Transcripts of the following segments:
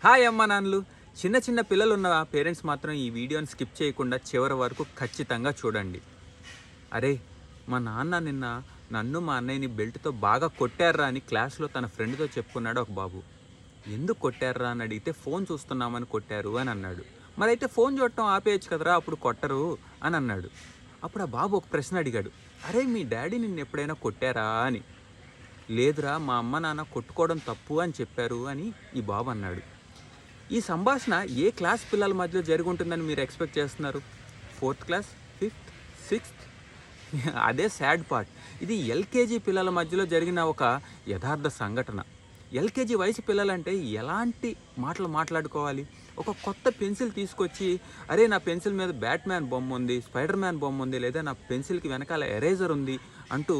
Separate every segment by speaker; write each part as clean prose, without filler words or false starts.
Speaker 1: Hi అమ్మ నాన్నలు. చిన్న చిన్న పిల్లలు ఉన్న పేరెంట్స్ మాత్రం ఈ వీడియోని స్కిప్ చేయకుండా చివరి వరకు ఖచ్చితంగా చూడండి. అరే, మా నాన్న నిన్న నన్ను మా అన్నయ్యని బెల్ట్తో బాగా కొట్టారా అని క్లాస్లో తన ఫ్రెండ్తో చెప్పుకున్నాడు ఒక బాబు. ఎందుకు కొట్టారా అని అడిగితే ఫోన్ చూస్తున్నామని కొట్టారు అని అన్నాడు. మరైతే ఫోన్ చూడటం ఆపేయచ్చు కదరా, అప్పుడు కొట్టరు అని అన్నాడు. అప్పుడు ఆ బాబు ఒక ప్రశ్న అడిగాడు, అరే మీ డాడీ నిన్ను ఎప్పుడైనా కొట్టారా అని. లేదురా, మా అమ్మ నాన్న కొట్టుకోవడం తప్పు అని చెప్పారు అని ఈ బాబు అన్నాడు. ఈ సంభాషణ ఏ క్లాస్ పిల్లల మధ్యలో జరిగి ఉంటుందని మీరు ఎక్స్పెక్ట్ చేస్తున్నారు? 4th class, 5th, 6th? అదే సాడ్ పార్ట్. ఇది ఎల్కేజీ పిల్లల మధ్యలో జరిగిన ఒక యథార్థ సంఘటన. ఎల్కేజీ వయసు పిల్లలంటే ఎలాంటి మాటలు మాట్లాడుకోవాలి? ఒక కొత్త పెన్సిల్ తీసుకొచ్చి, అరే నా పెన్సిల్ మీద బ్యాట్మ్యాన్ బొమ్మ ఉంది, స్పైడర్ మ్యాన్ బొమ్మ ఉంది, లేదా నా పెన్సిల్కి వెనకాల ఎరేజర్ ఉంది అంటూ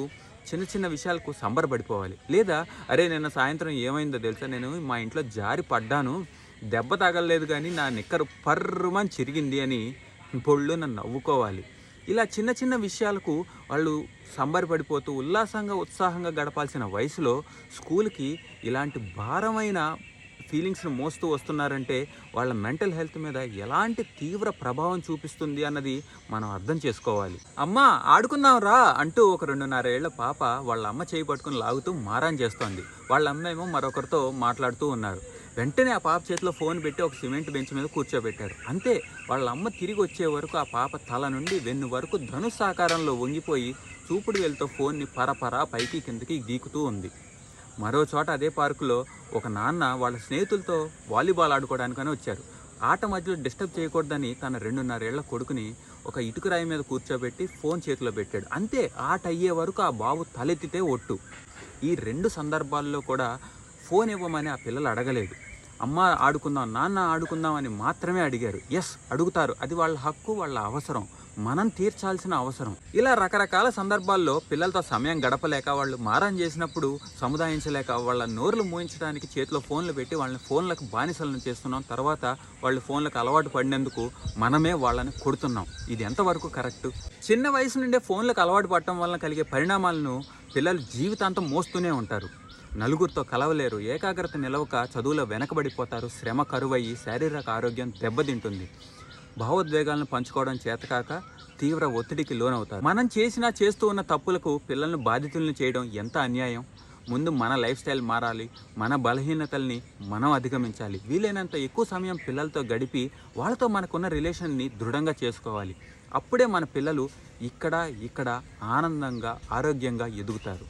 Speaker 1: చిన్న చిన్న విషయాలకు సంబరపడిపోవాలి. లేదా అరే నిన్న సాయంత్రం ఏమైందో తెలుసా, నేను మా ఇంట్లో జారి పడ్డాను, దెబ్బ తగలలేదు కానీ నా నిక్కరు పర్రుమని చిరిగింది అని పొళ్ళు నన్ను నవ్వుకోవాలి. ఇలా చిన్న చిన్న విషయాలకు వాళ్ళు సంబరపడిపోతూ ఉత్సాహంగా గడపాల్సిన వయసులో స్కూల్కి ఇలాంటి భారమైన ఫీలింగ్స్ని మోస్తూ వస్తున్నారంటే వాళ్ళ మెంటల్ హెల్త్ మీద ఎలాంటి తీవ్ర ప్రభావం చూపిస్తుంది అన్నది మనం అర్థం చేసుకోవాలి. అమ్మా ఆడుకుందాం రా అంటూ ఒక 2.5 ఏళ్ల పాప వాళ్ళ అమ్మ చేయి పట్టుకుని లాగుతూ మారాన్ చేస్తోంది. వాళ్ళ అమ్మ ఏమో మరొకరితో మాట్లాడుతూ ఉన్నారు. వెంటనే ఆ పాప చేతిలో ఫోన్ పెట్టి ఒక సిమెంట్ బెంచ్ మీద కూర్చోబెట్టారు. అంతే, వాళ్ళ అమ్మ తిరిగి వచ్చే వరకు ఆ పాప తల నుండి వెన్ను వరకు ధనుస్సాకారంలో వంగిపోయి చూపుడు వేలుతో ఫోన్ని పరపరా పైకి కిందకి గీకుతూ ఉంది. మరో చోట అదే పార్కులో ఒక నాన్న వాళ్ళ స్నేహితులతో వాలీబాల్ ఆడుకోవడానికని వచ్చారు. ఆట మధ్యలో డిస్టర్బ్ చేయకూడదని తన 2.5 ఏళ్ల కొడుకుని ఒక ఇటుకరాయి మీద కూర్చోబెట్టి ఫోన్ చేతిలో పెట్టాడు. అంతే, ఆట అయ్యే వరకు ఆ బాబు తలెత్తితే ఒట్టు. ఈ 2 సందర్భాల్లో కూడా ఫోన్ ఇవ్వమని ఆ పిల్లలు అడగలేదు. అమ్మ ఆడుకుందాం, నాన్న ఆడుకుందాం అని మాత్రమే అడిగారు. ఎస్, అడుగుతారు, అది వాళ్ళ హక్కు, వాళ్ళ అవసరం, మనం తీర్చాల్సిన అవసరం. ఇలా రకరకాల సందర్భాల్లో పిల్లలతో సమయం గడపలేక, వాళ్ళు మారం చేసినప్పుడు సముదాయించలేక, వాళ్ళ నోర్లు మూయించడానికి చేతిలో ఫోన్లు పెట్టి వాళ్ళని ఫోన్లకు బానిసలను చేస్తున్నాం. తర్వాత వాళ్ళు ఫోన్లకు అలవాటు పడినందుకు మనమే వాళ్ళని కొడుతున్నాం. ఇది ఎంతవరకు కరెక్ట్? చిన్న వయసు నుండే ఫోన్లకు అలవాటు పడటం వలన కలిగే పరిణామాలను పిల్లలు జీవితాంతం మోస్తూనే ఉంటారు. నలుగురితో కలవలేరు, ఏకాగ్రత నిలవక చదువులో వెనకబడిపోతారు, శ్రమ కరువయ్యి శారీరక ఆరోగ్యం దెబ్బతింటుంది, భావోద్వేగాలను పంచుకోవడం చేతకాక తీవ్ర ఒత్తిడికి లోనవుతారు. మనం చేస్తూ ఉన్న తప్పులకు పిల్లలను బాధితులను చేయడం ఎంత అన్యాయం. ముందు మన లైఫ్ స్టైల్ మారాలి, మన బలహీనతల్ని మనం అధిగమించాలి. వీలైనంత ఎక్కువ సమయం పిల్లలతో గడిపి వాళ్ళతో మనకున్న రిలేషన్ని దృఢంగా చేసుకోవాలి. అప్పుడే మన పిల్లలు ఇక్కడ ఆనందంగా ఆరోగ్యంగా ఎదుగుతారు.